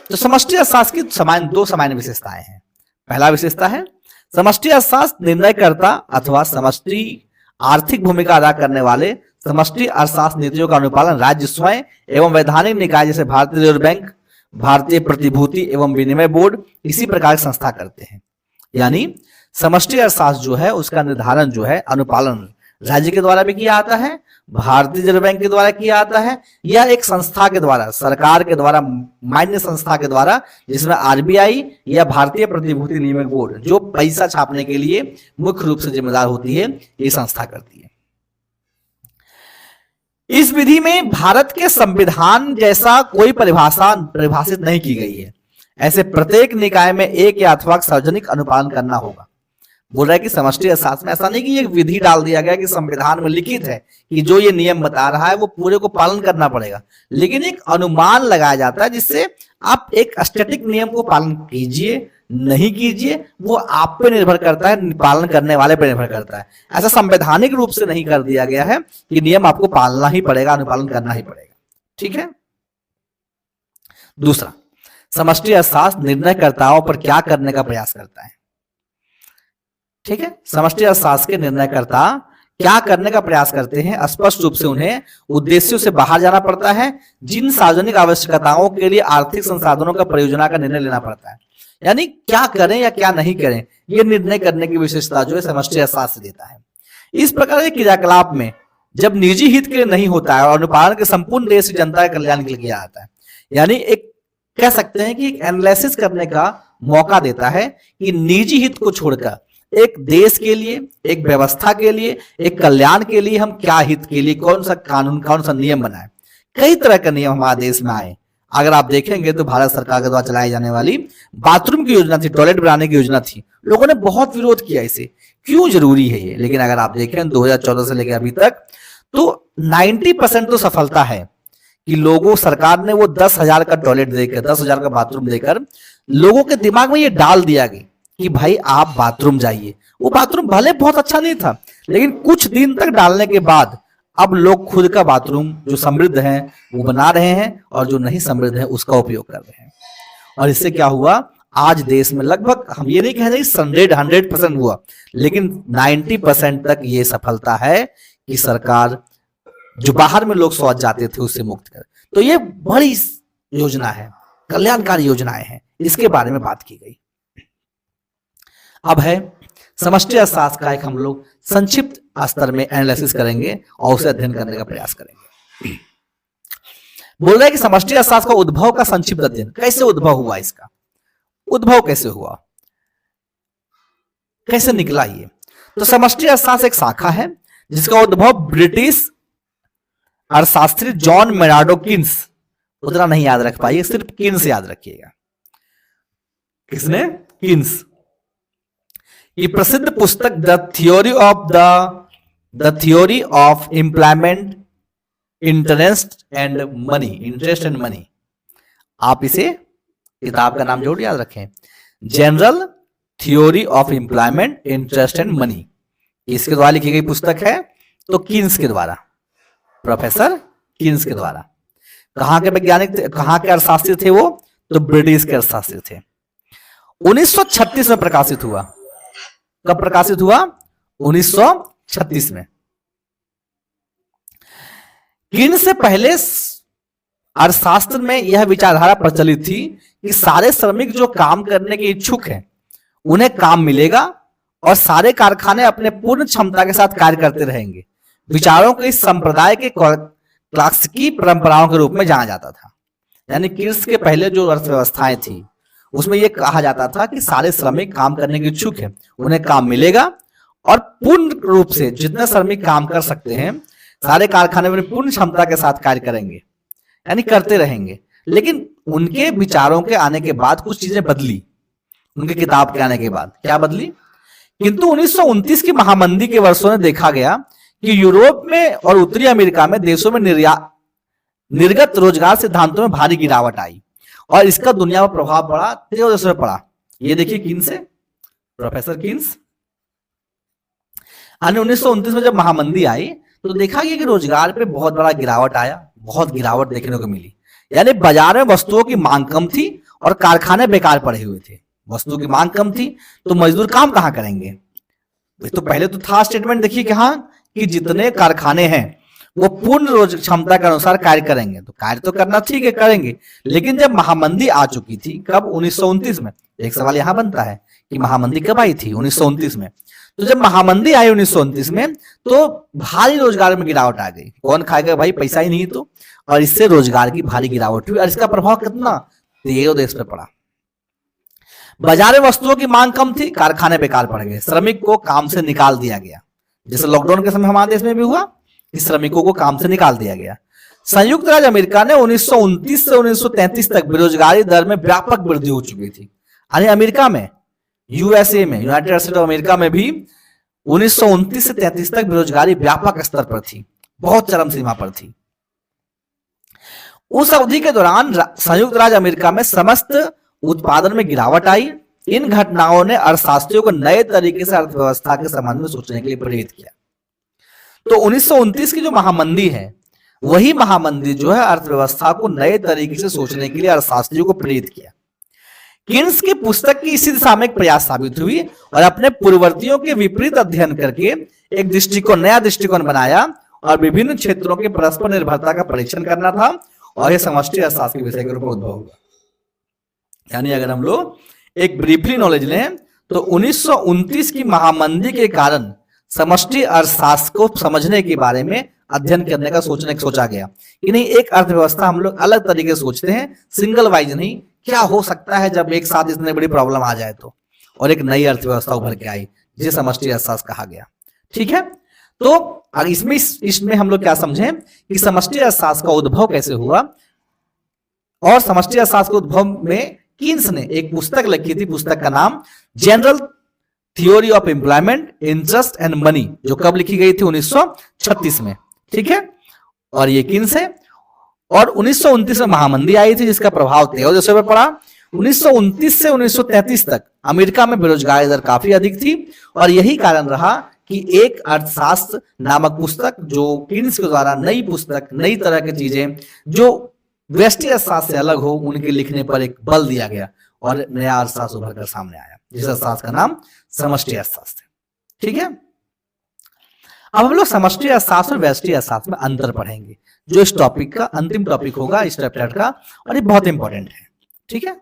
तो समष्टि अर्थशास्त्र की 2 सामान्य विशेषताएं हैं। पहला विशेषता है समष्टि अर्थशास्त्र निर्णयकर्ता अथवा समष्टि आर्थिक भूमिका अदा करने वाले समष्टि अर्थशास्त्र नीतियों का अनुपालन राज्य स्वयं एवं वैधानिक निकाय जैसे भारतीय रिजर्व बैंक, भारतीय प्रतिभूति एवं विनिमय बोर्ड इसी प्रकार की संस्था करते हैं। यानी समष्टि अर्थशास्त्र जो है उसका निर्धारण जो है, अनुपालन राज्य के द्वारा भी किया जाता है, भारतीय रिजर्व बैंक के द्वारा किया जाता है, या एक संस्था के द्वारा, सरकार के द्वारा, मान्य संस्था के द्वारा, जिसमें आरबीआई या भारतीय प्रतिभूति नियामक बोर्ड, जो पैसा छापने के लिए मुख्य रूप से जिम्मेदार होती है, ये संस्था करती है। इस विधि में भारत के संविधान जैसा कोई परिभाषित नहीं की गई है। ऐसे प्रत्येक निकाय में एक या अथवा सार्वजनिक अनुपालन करना होगा। बोल रहा है कि समष्टि अर्थशास्त्र में ऐसा नहीं कि एक विधि डाल दिया गया कि संविधान में लिखित है कि जो ये नियम बता रहा है वो पूरे को पालन करना पड़ेगा, लेकिन एक अनुमान लगाया जाता है जिससे आप एक स्टैटिक नियम को पालन कीजिए नहीं कीजिए वो आप पे निर्भर करता है, पालन करने वाले पे निर्भर करता है। ऐसा संवैधानिक रूप से नहीं कर दिया गया है कि नियम आपको पालना ही पड़ेगा, अनुपालन करना ही पड़ेगा। ठीक है। दूसरा, समष्टि अर्थशास्त्र निर्णयकर्ताओं पर क्या करने का प्रयास करता है। ठीक है, समष्टि अर्थशास्त्र के निर्णयकर्ता क्या करने का प्रयास करते हैं, स्पष्ट रूप से उन्हें उद्देश्यों से बाहर जाना पड़ता है, जिन सार्वजनिक आवश्यकताओं के लिए आर्थिक संसाधनों का परियोजना का निर्णय लेना पड़ता है। यानी क्या करें या क्या नहीं करें, यह निर्णय करने की विशेषता जो है समष्टि अर्थशास्त्र देता है। इस प्रकार के क्रियाकलाप में जब निजी हित के लिए नहीं होता है और अनुपालन के संपूर्ण देश की जनता के कल्याण के लिए किया जाता है, यानी एक कह सकते हैं कि एक एनालिसिस करने का मौका देता है कि निजी हित को छोड़कर एक देश के लिए, एक व्यवस्था के लिए, एक कल्याण के लिए हम क्या हित के लिए कौन सा कानून, कौन सा नियम बनाए। कई तरह के नियम हमारे देश में आए। अगर आप देखेंगे तो भारत सरकार के द्वारा चलाई जाने वाली बाथरूम की योजना थी, टॉयलेट बनाने की योजना थी, लोगों ने बहुत विरोध किया इसे, क्यों जरूरी है ये। लेकिन अगर आप देखें 2014 से लेकर अभी तक तो 90% तो सफलता है कि लोगों, सरकार ने वो 10,000 का टॉयलेट देकर, 10,000 का बाथरूम देकर लोगों के दिमाग में ये डाल दिया गया कि भाई आप बाथरूम जाइए। वो बाथरूम भले बहुत अच्छा नहीं था, लेकिन कुछ दिन तक डालने के बाद अब लोग खुद का बाथरूम जो समृद्ध है वो बना रहे हैं और जो नहीं समृद्ध है उसका उपयोग कर रहे हैं। और इससे क्या हुआ, आज देश में लगभग, हम ये नहीं कह रहे 100% हुआ, लेकिन 90% तक ये सफलता है कि सरकार जो बाहर में लोग शौच जाते थे उससे मुक्त कर। तो ये बड़ी योजना है, कल्याणकारी योजनाएं हैं, इसके बारे में बात की गई। अब है समष्टि अर्थशास्त्र का एक हम लोग संक्षिप्त स्तर में एनालिसिस करेंगे और उसे अध्ययन करने का प्रयास करेंगे। बोल रहे हैं कि समष्टि अर्थशास्त्र का उद्भव का संक्षिप्त अध्ययन, कैसे उद्भव हुआ, इसका उद्भव कैसे हुआ, कैसे निकला ये। तो समष्टि अर्थशास्त्र एक शाखा है जिसका उद्भव ब्रिटिश अर्थशास्त्री जॉन मेनार्ड किन्स, उतना नहीं याद रख पाइए, सिर्फ किन्स याद रखिएगा। किसने? किन्स। ये प्रसिद्ध पुस्तक the theory of employment, interest and money, आप इसे किताब का नाम जरूर याद रखें, general theory of employment, interest and money. इसके द्वारा लिखी गई पुस्तक है, तो किन्स के द्वारा, प्रोफेसर किन्स के द्वारा। कहां के वैज्ञानिक थे, कहां के अर्थशास्त्री थे वो? तो ब्रिटिश के अर्थशास्त्री थे। 1936 में प्रकाशित हुआ। कब प्रकाशित हुआ? 1936 में। किन्स से पहले अर्थशास्त्र में यह विचारधारा प्रचलित थी कि सारे श्रमिक जो काम करने के इच्छुक हैं उन्हें काम मिलेगा और सारे कारखाने अपने पूर्ण क्षमता के साथ कार्य करते रहेंगे। विचारों को इस संप्रदाय के क्लासिकी परंपराओं के रूप में जाना जाता था। यानी किन्स के पहले जो अर्थव्यवस्थाएं थी उसमें यह कहा जाता था कि सारे श्रमिक काम करने के इच्छुक हैं, उन्हें काम मिलेगा और पूर्ण रूप से जितने श्रमिक काम कर सकते हैं सारे कारखाने में पूर्ण क्षमता के साथ कार्य करेंगे, यानी करते रहेंगे। लेकिन उनके विचारों के आने के बाद कुछ चीजें बदली, उनके किताब के आने के बाद क्या बदली? किंतु 1929 की महामंदी के वर्षों में देखा गया कि यूरोप में और उत्तरी अमेरिका में देशों में निर्गत रोजगार सिद्धांतों में भारी गिरावट आई और इसका दुनिया पर प्रभाव पड़ा, तेज असर पड़ा। ये देखिए किन्स है, प्रोफेसर किन्स। 1929 में जब महामंदी आई तो देखा गया कि रोजगार पे बहुत बड़ा गिरावट आया, बहुत गिरावट देखने को मिली। यानी बाजार में वस्तुओं की मांग कम थी और कारखाने बेकार पड़े हुए थे। वस्तुओं की मांग कम थी तो मजदूर काम कहां करेंगे? तो पहले तो था स्टेटमेंट, देखिए कहां कि जितने कारखाने हैं वो पूर्ण रोज क्षमता के अनुसार कार्य करेंगे। तो कार्य तो करना ठीक है, करेंगे। लेकिन जब महामंदी आ चुकी थी, कब? 1929 में। एक सवाल यहां बनता है कि महामंदी कब आई थी? 1929 में। तो जब महामंदी आई 1929 में तो भारी रोजगार में गिरावट आ गई। कौन खाएगा भाई, पैसा ही नहीं तो। और इससे रोजगार की भारी गिरावट हुई और इसका प्रभाव कितना? तेज देश पे पड़ा। बाजार में वस्तुओं की मांग कम थी, कारखाने बेकार पड़ गए, श्रमिक को काम से निकाल दिया गया। जैसे लॉकडाउन के समय हमारे देश में भी हुआ, इस श्रमिकों को काम से निकाल दिया गया। संयुक्त राज्य अमेरिका ने 1929 से 1933 तक बेरोजगारी दर में व्यापक वृद्धि हो चुकी थी। यानी अमेरिका में, यूएसए में, यूनाइटेड स्टेट ऑफ अमेरिका में भी 1929 से 33 तक बेरोजगारी व्यापक स्तर पर थी, बहुत चरम सीमा पर थी। उस अवधि के दौरान संयुक्त राज्य अमेरिका में समस्त उत्पादन में गिरावट आई। इन घटनाओं ने अर्थशास्त्रियों को नए तरीके से अर्थव्यवस्था के संबंध में सोचने के लिए प्रेरित किया। तो 1929 की जो महामंदी है वही महामंदी जो है अर्थव्यवस्था को नए तरीके से सोचने के लिए अर्थशास्त्रियों को प्रेरित किया। किन्स की पुस्तक की इसी दिशा में एक प्रयास साबित हुई और अपने पूर्ववर्तियों के विपरीत अध्ययन करके एक नया दृष्टिकोण बनाया और विभिन्न क्षेत्रों के परस्पर निर्भरता का परीक्षण करना था और यह समष्टि अर्थशास्त्र के विषय के रूप में उद्भव हुआ। यानी अगर हम लोग एक ब्रीफली नॉलेज लें तो 1929 की महामंदी के कारण समष्टि अर्थशास्त्र को समझने के बारे में अध्ययन करने का सोचा गया कि नहीं, एक अर्थव्यवस्था हम लोग अलग तरीके से सोचते हैं, सिंगल वाइज नहीं, क्या हो सकता है जब एक साथ इतनी बड़ी प्रॉब्लम आ जाए तो, और एक नई अर्थव्यवस्था उभर के आई जिसे समष्टि अर्थशास्त्र कहा गया। ठीक है, तो इसमें हम लोग क्या समझें कि समष्टि अर्थशास्त्र का उद्भव कैसे हुआ, और समष्टि अर्थशास्त्र के उद्भव में किन्स ने एक पुस्तक लिखी थी, पुस्तक का नाम general theory of employment, interest and money, जो कब लिखी गई थी 1936 में। ठीक है, और ये किन्स है। और 1929 में महामंदी आई थी जिसका प्रभाव 13 देशों पर पड़ा। 1929 से 1933 तक अमेरिका में बेरोजगारी दर काफी अधिक थी और यही कारण रहा कि एक अर्थशास्त्र नामक पुस्तक, जो किन्स के द्वारा नई पुस्तक, नई तरह की चीजें जो व्यष्टि अर्थशास्त्र से अलग हो, उनके लिखने पर एक बल दिया गया और नया अर्थशास्त्र उभर कर सामने आया, जिस अर्थशास्त्र का नाम समष्टि अर्थशास्त्र। ठीक है, अब हम लोग समष्टि अर्थशास्त्र और व्यष्टि अर्थशास्त्र में अंतर पढ़ेंगे, जो इस टॉपिक का अंतिम टॉपिक होगा इस चैप्टर का, और ये बहुत इंपॉर्टेंट है। ठीक है,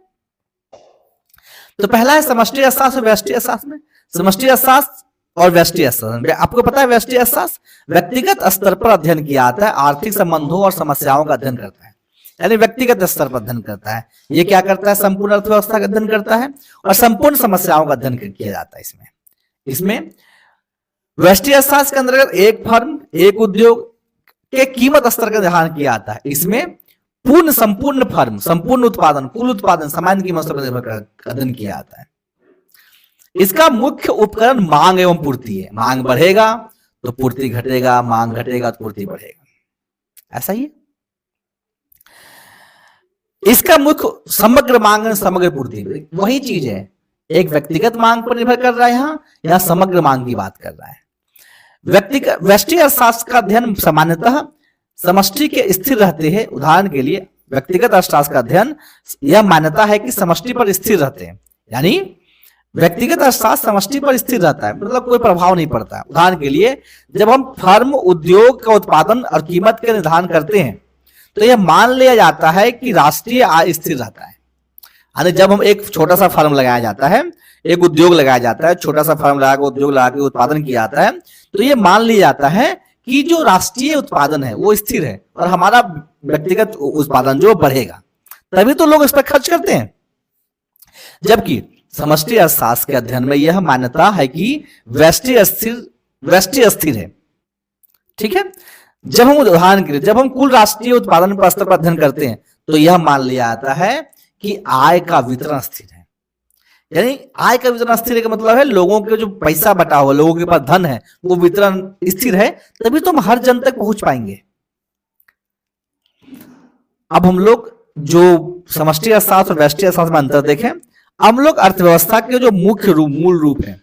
तो पहला है समष्टि अर्थशास्त्र और व्यष्टि अर्थशास्त्र में। समष्टि अर्थशास्त्र और व्यष्टि अर्थशास्त्र, आपको पता है व्यष्टि अर्थशास्त्र व्यक्तिगत स्तर पर अध्ययन किया जाता है, आर्थिक संबंधों और समस्याओं का अध्ययन करता है, यानी व्यक्तिगत स्तर पर अध्ययन करता है। ये क्या करता है, संपूर्ण अर्थव्यवस्था का अध्ययन करता है और संपूर्ण समस्याओं का अध्ययन किया जाता है। इसमें व्यष्टि अर्थशास्त्र के अंतर्गत एक फर्म, एक उद्योग के कीमत स्तर का ध्यान किया जाता है। इसमें संपूर्ण फर्म, संपूर्ण उत्पादन, कुल उत्पादन, सामान्य कीमत पर निर्भर कर अध्ययन किया जाता है। इसका मुख्य उपकरण मांग एवं पूर्ति है। मांग बढ़ेगा तो पूर्ति घटेगा, मांग घटेगा तो पूर्ति बढ़ेगा, ऐसा ही है। इसका मुख्य समग्र मांग, समग्र पूर्ति, वही चीज है, एक व्यक्तिगत मांग पर निर्भर कर रहा है, यहाँ समग्र मांग की बात कर रहा है। व्यष्टि अर्थशास्त्र का अध्ययन सामान्यतः समष्टि के स्थिर रहते हैं। उदाहरण के लिए व्यक्तिगत अर्थशास्त्र का अध्ययन, यह मान्यता है कि समष्टि पर स्थिर रहते हैं, यानी व्यक्तिगत अर्थशास्त्र समष्टि पर स्थिर रहता है, मतलब कोई प्रभाव नहीं पड़ता है। उदाहरण के लिए जब हम फर्म, उद्योग का उत्पादन और कीमत का निर्धारण करते हैं तो यह मान लिया जाता है कि राष्ट्रीय आय स्थिर रहता है। यानी जब हम एक छोटा सा फर्म लगाया जाता है, एक उद्योग लगाया जाता है, छोटा सा फर्म लगा के उद्योग लगा के उत्पादन किया जाता है, तो ये मान लिया जाता है कि जो राष्ट्रीय उत्पादन है वो स्थिर है और हमारा व्यक्तिगत उत्पादन जो बढ़ेगा, तभी तो लोग इस पर खर्च करते हैं। जबकि समष्टि अर्थशास्त्र के अध्ययन में यह मान्यता है कि व्यष्टि अस्थिर है। ठीक है, जब हम उदाहरण के लिए जब हम कुल राष्ट्रीय उत्पादन पर स्तर पर अध्ययन करते हैं तो यह मान लिया जाता है कि आय का वितरण स्थिर है। यानी आय का वितरण स्थिर का मतलब है लोगों के जो पैसा बटा हुआ, लोगों के पास धन है, वो वितरण स्थिर है, तभी तो हम हर जन तक पहुंच पाएंगे। अब हम लोग जो समष्टि अर्थशास्त्र और व्यष्टि अर्थशास्त्र में अंतर देखें। हम लोग अर्थव्यवस्था के जो मूल रूप है,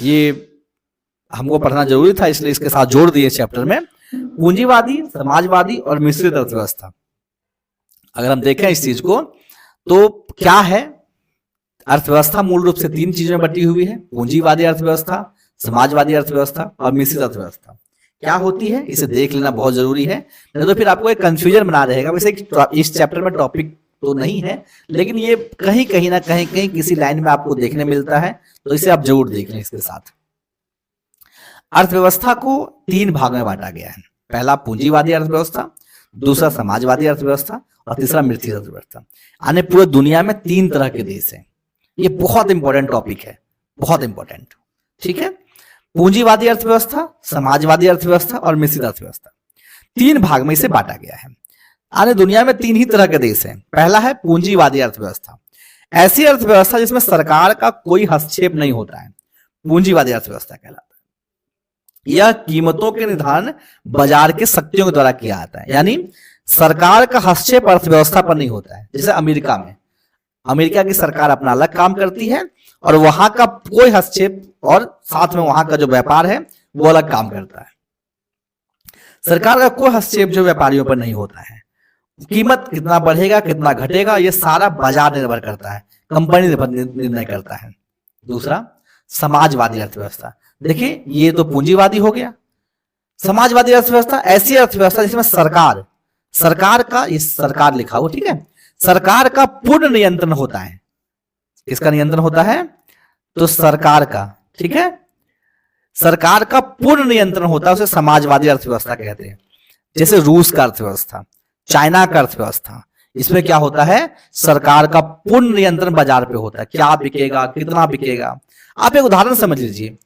ये हमको पढ़ना जरूरी था, इसलिए इसके साथ जोड़ दिए चैप्टर में। पूंजीवादी, समाजवादी और मिश्रित अर्थव्यवस्था। अगर हम देखें इस चीज को तो क्या है, अर्थव्यवस्था मूल रूप से 3 चीजों में बटी हुई है, पूंजीवादी अर्थव्यवस्था, समाजवादी अर्थव्यवस्था और मिश्रित अर्थव्यवस्था। क्या होती है इसे देख लेना बहुत जरूरी है, नहीं तो फिर आपको एक कंफ्यूजन बना रहेगा। वैसे इस चैप्टर में टॉपिक तो नहीं है, लेकिन ये कहीं ना कहीं किसी लाइन में आपको देखने मिलता है, तो इसे आप जरूर देख लें। इसके साथ अर्थव्यवस्था को 3 भाग में बांटा गया है। पहला पूंजीवादी अर्थव्यवस्था, दूसरा समाजवादी अर्थव्यवस्था और तीसरा मिश्रित अर्थव्यवस्था। आने पूरे दुनिया में 3 तरह के देश हैं। ये बहुत इंपॉर्टेंट टॉपिक है, बहुत इंपॉर्टेंट। ठीक है, पूंजीवादी अर्थव्यवस्था, समाजवादी अर्थव्यवस्था और मिश्रित अर्थव्यवस्था, 3 भाग में इसे बांटा गया है। आने दुनिया में 3 ही तरह के देश हैं। पहला है पूंजीवादी अर्थव्यवस्था, ऐसी अर्थव्यवस्था जिसमें सरकार का कोई हस्तक्षेप नहीं होता है, पूंजीवादी अर्थव्यवस्था कहलाता है। यह कीमतों के निर्धारण बाजार के शक्तियों के द्वारा किया जाता है, यानी सरकार का हस्तक्षेप अर्थव्यवस्था पर नहीं होता है। जैसे अमेरिका में, अमेरिका की सरकार अपना अलग काम करती है और वहां का कोई हस्तक्षेप, और साथ में वहां का जो व्यापार है वो अलग काम करता है। सरकार का कोई हस्तक्षेप जो व्यापारियों पर नहीं होता है। कीमत कितना बढ़ेगा, कितना घटेगा, ये सारा बाजार निर्भर करता है। कंपनी निर्णय करता है। दूसरा, समाजवादी अर्थव्यवस्था। देखिए ये तो पूंजीवादी हो गया। समाजवादी अर्थव्यवस्था ऐसी अर्थव्यवस्था जिसमें सरकार का, ये सरकार लिखा हुआ, ठीक है, सरकार का पूर्ण नियंत्रण होता है। किसका नियंत्रण होता है? तो सरकार का, ठीक है, सरकार का पूर्ण नियंत्रण होता है, उसे समाजवादी अर्थव्यवस्था कहते हैं। जैसे रूस का अर्थव्यवस्था, चाइना का अर्थव्यवस्था, इसमें क्या होता है? सरकार का पूर्ण नियंत्रण बाजार पे होता है, क्या बिकेगा, कितना बिकेगा। आप एक उदाहरण समझ लीजिए,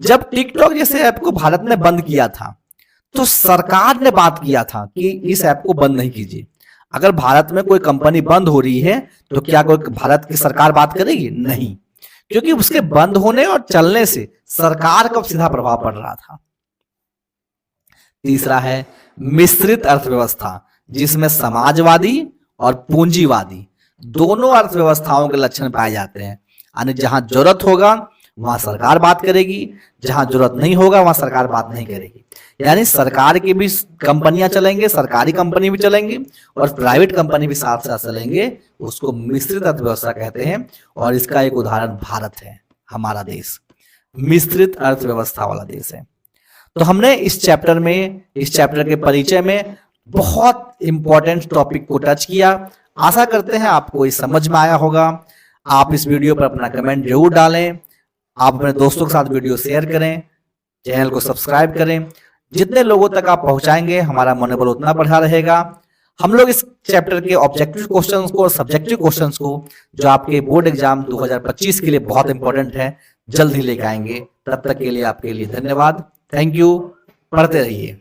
जब टिकटॉक जैसे ऐप को भारत में बंद किया था तो सरकार ने बात किया था कि इस ऐप को बंद नहीं कीजिए। अगर भारत में कोई कंपनी बंद हो रही है तो क्या कोई भारत की सरकार बात करेगी? नहीं, क्योंकि उसके बंद होने और चलने से सरकार का सीधा प्रभाव पड़ रहा था। तीसरा है मिश्रित अर्थव्यवस्था, जिसमें समाजवादी और पूंजीवादी दोनों अर्थव्यवस्थाओं के लक्षण पाए जाते हैं। यानी जहां जरूरत होगा वहां सरकार बात करेगी, जहां जरूरत नहीं होगा वहां सरकार बात नहीं करेगी। यानी सरकार की भी कंपनियां चलेंगे, सरकारी कंपनी भी चलेंगी और प्राइवेट कंपनी भी साथ साथ चलेंगे। उसको मिश्रित अर्थव्यवस्था कहते हैं और इसका एक उदाहरण भारत है, हमारा देश मिश्रित अर्थव्यवस्था वाला देश है। तो हमने इस चैप्टर के परिचय में बहुत इंपॉर्टेंट टॉपिक को टच किया। आशा करते हैं आपको ये समझ में आया होगा। आप इस वीडियो पर अपना कमेंट जरूर डालें, आप अपने दोस्तों के साथ वीडियो शेयर करें, चैनल को सब्सक्राइब करें। जितने लोगों तक आप पहुंचाएंगे हमारा मनोबल उतना बढ़ा रहेगा। हम लोग इस चैप्टर के ऑब्जेक्टिव क्वेश्चंस को और सब्जेक्टिव क्वेश्चंस को, जो आपके बोर्ड एग्जाम 2025 के लिए बहुत इंपॉर्टेंट है, जल्द ही लेकर आएंगे। तब तक के लिए आपके लिए धन्यवाद। Thank you. पढ़ते रहिए।